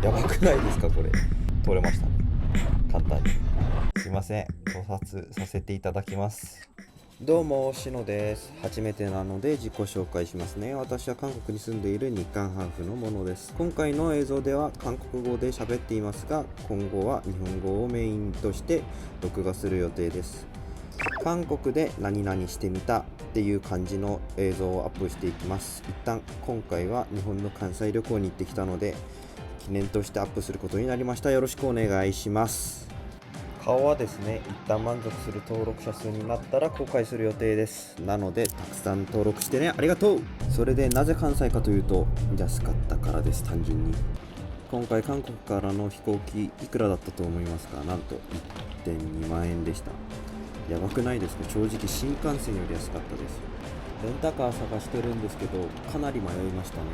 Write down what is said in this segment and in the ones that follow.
やばくないですかこれ。通れましたね、簡単に。すいません、盗撮させていただきます。どうも、しのです。初めてなので自己紹介しますね。私は韓国に住んでいる日韓ハーフのものです。今回の映像では韓国語で喋っていますが、今後は日本語をメインとして録画する予定です。韓国で何々してみたっていう感じの映像をアップしていきます。一旦今回は日本の関西旅行に行ってきたので、記念としてアップすることになりました。よろしくお願いします。顔はですね、一旦満足する登録者数になったら公開する予定です。なのでたくさん登録してね。ありがとう。それでなぜ関西かというと、安かったからです。単純に。今回韓国からの飛行機いくらだったと思いますか？なんと 1.2 万円でした。やばくないですか？正直新幹線より安かったです。レンタカー探してるんですけど、かなり迷いましたね。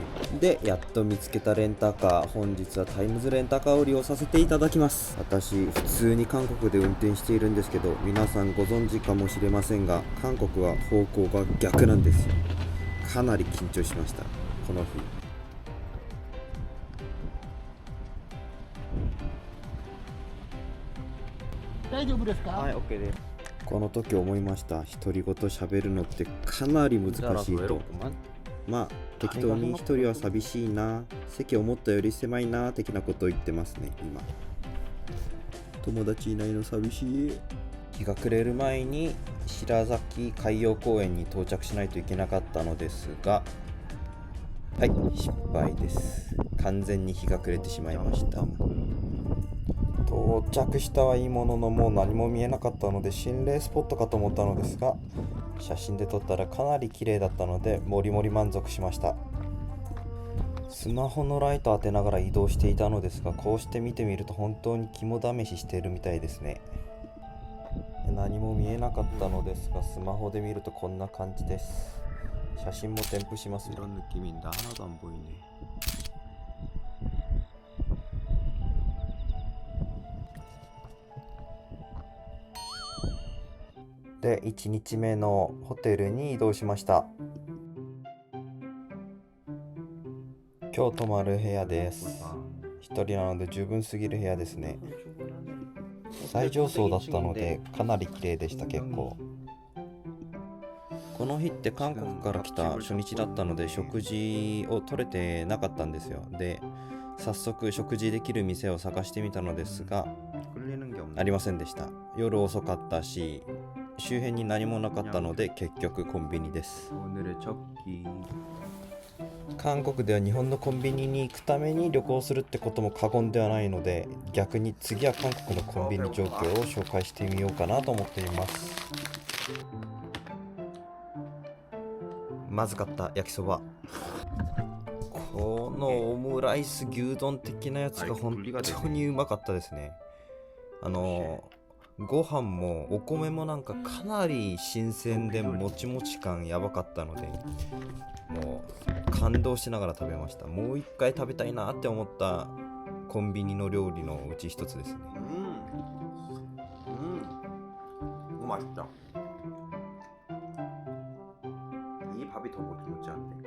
で、やっと見つけたレンタカー。本日はタイムズレンタカーを利用させていただきます。私、普通に韓国で運転しているんですけど、皆さんご存知かもしれませんが、韓国は方向が逆なんですよ。かなり緊張しました、この日。大丈夫ですか？はい、OK です。この時思いました。独り言喋るのってかなり難しいと。まあ適当に一人は寂しいな、席思ったより狭いな的なことを言ってますね。今友達いないの寂しい。日が暮れる前に白崎海洋公園に到着しないといけなかったのですが、はい、失敗です。完全に日が暮れてしまいました。到着したはいいものの、もう何も見えなかったので心霊スポットかと思ったのですが、写真で撮ったらかなり綺麗だったのでもりもり満足しました。スマホのライト当てながら移動していたのですが、こうして見てみると本当に肝試ししているみたいですね。何も見えなかったのですが、スマホで見るとこんな感じです。写真も添付しますね。이런 느낌인데 하나도 안 보이네。で、1日目のホテルに移動しました。今日泊まる部屋です。一人なので十分すぎる部屋ですね。最上層だったのでかなり綺麗でした。結構この日って韓国から来た初日だったので食事を取れてなかったんですよ。で、早速食事できる店を探してみたのですが、ありませんでした。夜遅かったし周辺に何もなかったので結局コンビニです。韓国では日本のコンビニに行くために旅行するってことも過言ではないので、逆に次は韓国のコンビニ状況を紹介してみようかなと思っています。まずかった焼きそば。このオムライス牛丼的なやつが本当にうまかったですね。ご飯もお米もなんかかなり新鮮でもちもち感やばかったので、もう感動しながら食べました。もう一回食べたいなって思ったコンビニの料理のうち一つですね。うまいった。이 밥이 더 못지않네。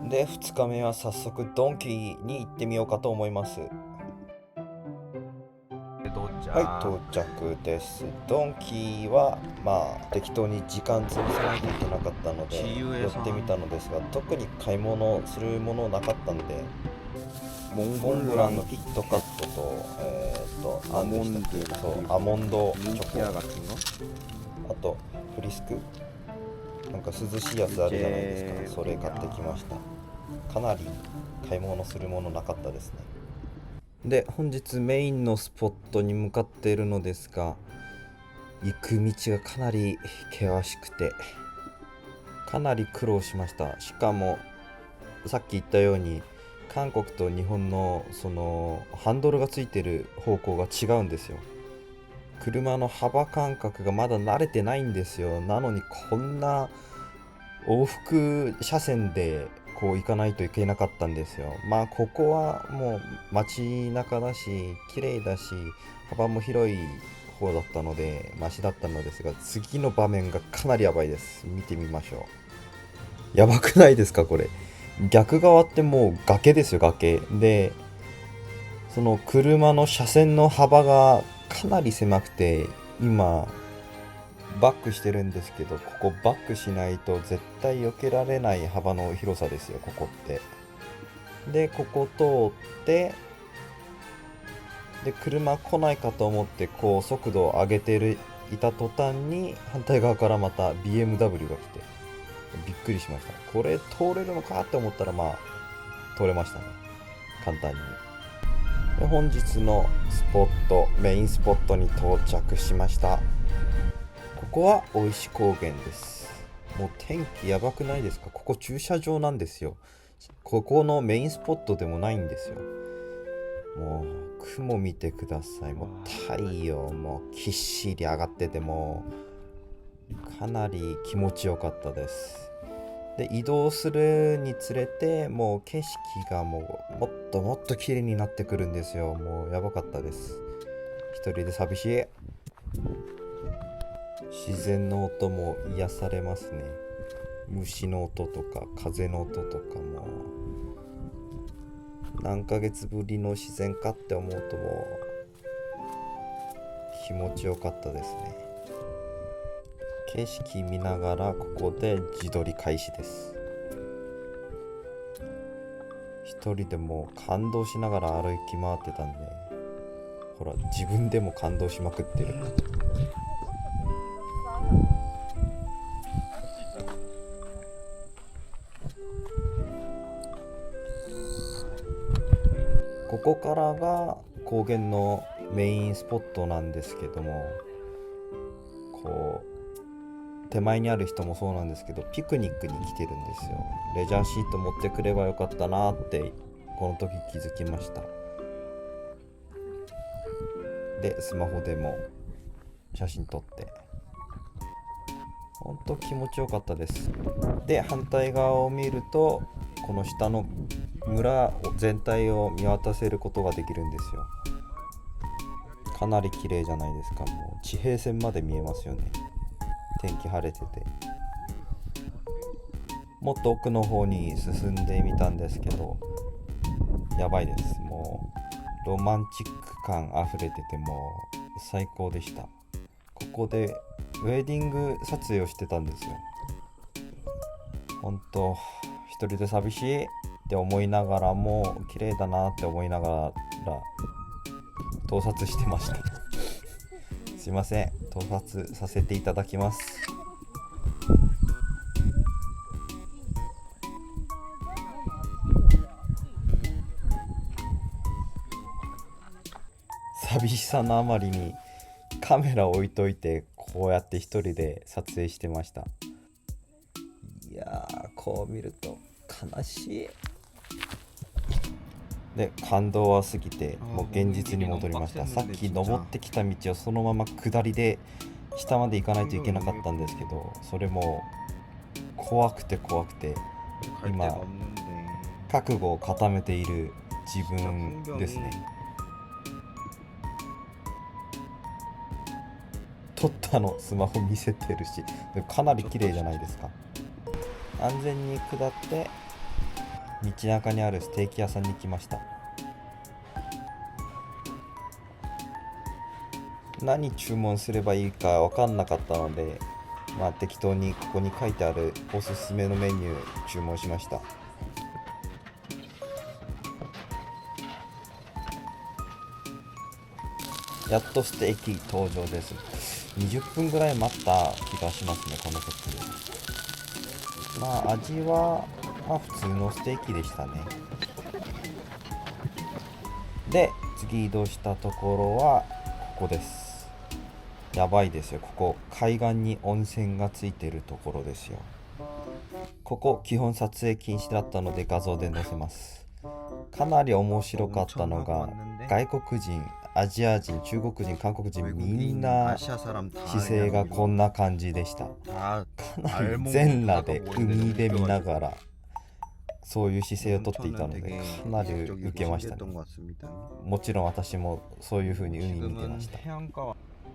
で、2日目は早速ドンキーに行ってみようかと思います。はい、到着です。ドンキーはまあ適当に時間潰さないといけなかったので寄ってみたのですが、特に買い物するものなかったんで、モンブランのキットカットと、アモンドチョコ、あとフリスク、なんか涼しいやつあるじゃないですか。それ買ってきました。かなり買い物するものなかったですね。で、本日メインのスポットに向かっているのですが、行く道がかなり険しくてかなり苦労しました。しかもさっき言ったように韓国と日本のそのハンドルがついてる方向が違うんですよ。車の幅感覚がまだ慣れてないんですよ。なのにこんな往復車線でこう行かないといけなかったんですよ。まあここはもう街中だし綺麗だし幅も広い方だったのでマシだったのですが、次の場面がかなりやばいです。見てみましょう。やばくないですかこれ。逆側ってもう崖ですよ、崖で、その車の車線の幅がかなり狭くて、今バックしてるんですけど、ここバックしないと絶対避けられない幅の広さですよ、ここって。でここ通って、で車来ないかと思ってこう速度を上げていた途端に、反対側からまた BMW が来てびっくりしました。これ通れるのかって思ったら、まあ通れましたね、簡単に。で本日のスポット、メインスポットに到着しました。ここは大石高原です。もう天気やばくないですか？ここ駐車場なんですよ。ここのメインスポットでもないんですよ。もう雲見てください。もう太陽もきっしり上がってて、もうかなり気持ちよかったです。で移動するにつれて、もう景色がもっともっと綺麗になってくるんですよ。もうやばかったです。一人で寂しい。自然の音も癒されますね。虫の音とか風の音とかも、何ヶ月ぶりの自然かって思うと、もう気持ちよかったですね。景色見ながらここで自撮り開始です。一人でもう感動しながら歩き回ってたんで、ほら自分でも感動しまくってる。ここからが高原のメインスポットなんですけども、こう手前にある人もそうなんですけど、ピクニックに来てるんですよ。レジャーシート持ってくればよかったなってこの時気づきました。でスマホでも写真撮って、ほんと気持ちよかったです。で反対側を見ると、この下の村全体を見渡せることができるんですよ。かなり綺麗じゃないですか。もう地平線まで見えますよね、天気晴れてて。もっと奥の方に進んでみたんですけど、やばいです。もうロマンチック感あふれてて、もう最高でした。ここでウェディング撮影をしてたんですよ。ほんと一人で寂しいって思いながらも、綺麗だなって思いながら盗撮してましたすいません、盗撮させていただきます。寂しさのあまりにカメラを置いといて、こうやって一人で撮影してました。いやー、こう見ると悲しい。で感動は過ぎて、もう現実に戻りました。さっき登ってきた道をそのまま下りで下まで行かないといけなかったんですけど、それも怖くて今覚悟を固めている自分ですね。撮ったのスマホ見せてるし、かなり綺麗じゃないですか。安全に下って道中にあるステーキ屋さんに来ました。何注文すればいいか分かんなかったので、適当にここに書いてあるおすすめのメニュー注文しました。やっとステーキ登場です。20分ぐらい待った気がしますね、この時。味は普通のステーキでしたね。で次移動したところはここです。やばいですよ。ここ海岸に温泉がついてるところですよ。ここ基本撮影禁止だったので画像で載せます。かなり面白かったのが、外国人、アジア人、中国人、韓国人、みんな姿勢がこんな感じでした。かなり全裸で海で見ながらそういう姿勢をとっていたので、かなり受けましたね。もちろん私もそういう風に海見てました。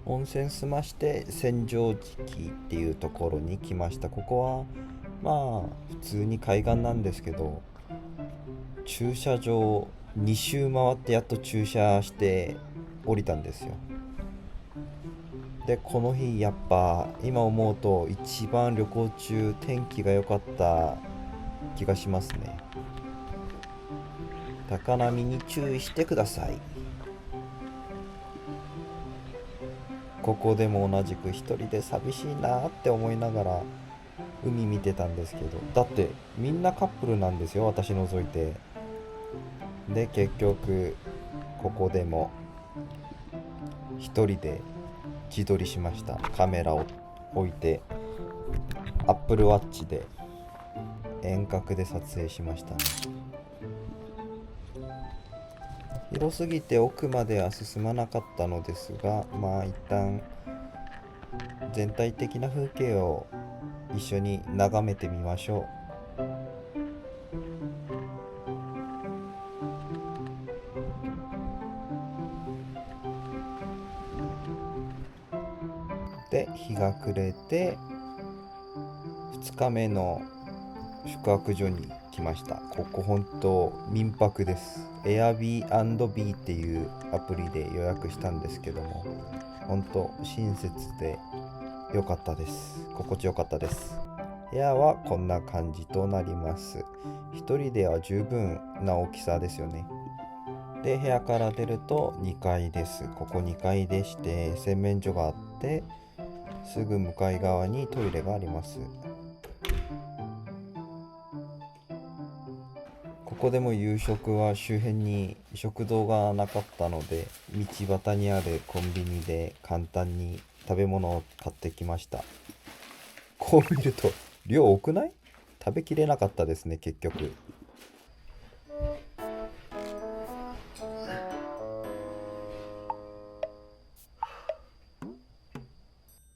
温泉済まして千畳敷っていうところに来ました。ここは普通に海岸なんですけど、駐車場2周回ってやっと駐車して降りたんですよ。でこの日やっぱ今思うと一番旅行中天気が良かった気がしますね。高波に注意してください。ここでも同じく一人で寂しいなって思いながら海見てたんですけど、だってみんなカップルなんですよ、私除いて。で結局ここでも一人で自撮りしました。カメラを置いて Apple Watch で遠隔で撮影しましたね。広すぎて奥までは進まなかったのですが、まあ一旦全体的な風景を一緒に眺めてみましょう。で日が暮れて2日目の宿泊所に来ました。ここ本当民泊です。 Airbnb っていうアプリで予約したんですけども、本当親切で良かったです。心地よかったです。部屋はこんな感じとなります。一人では十分な大きさですよね。で部屋から出ると2階です。ここ2階でして洗面所があってすぐ向かい側にトイレがあります。ここでも夕食は周辺に食堂がなかったので道端にあるコンビニで簡単に食べ物を買ってきました。こう見ると量多くない？食べきれなかったですね結局。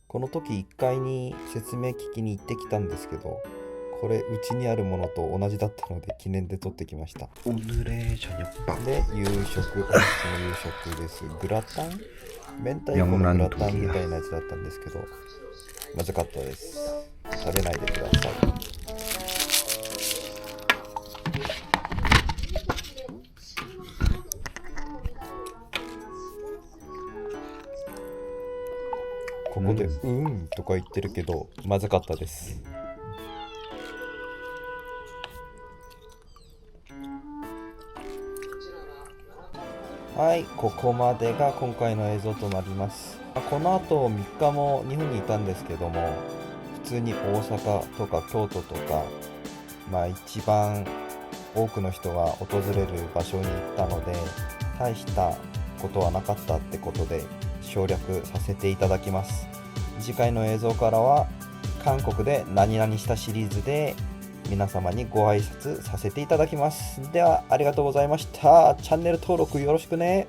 この時1階に説明聞きに行ってきたんですけど、これうちにあるものと同じだったので記念で撮ってきました。오늘의 저녁밥で夕食、本日の夕食です。グラタン、明太子のグラタンみたいなやつだったんですけどまずかったです。食べないでください。ここでうんとか言ってるけどまずかったです。はい、ここまでが今回の映像となります。この後3日も日本にいたんですけども、普通に大阪とか京都とか、一番多くの人が訪れる場所に行ったので、大したことはなかったってことで省略させていただきます。次回の映像からは韓国で何々したシリーズで皆様にご挨拶させていただきます。ではありがとうございました。チャンネル登録よろしくね。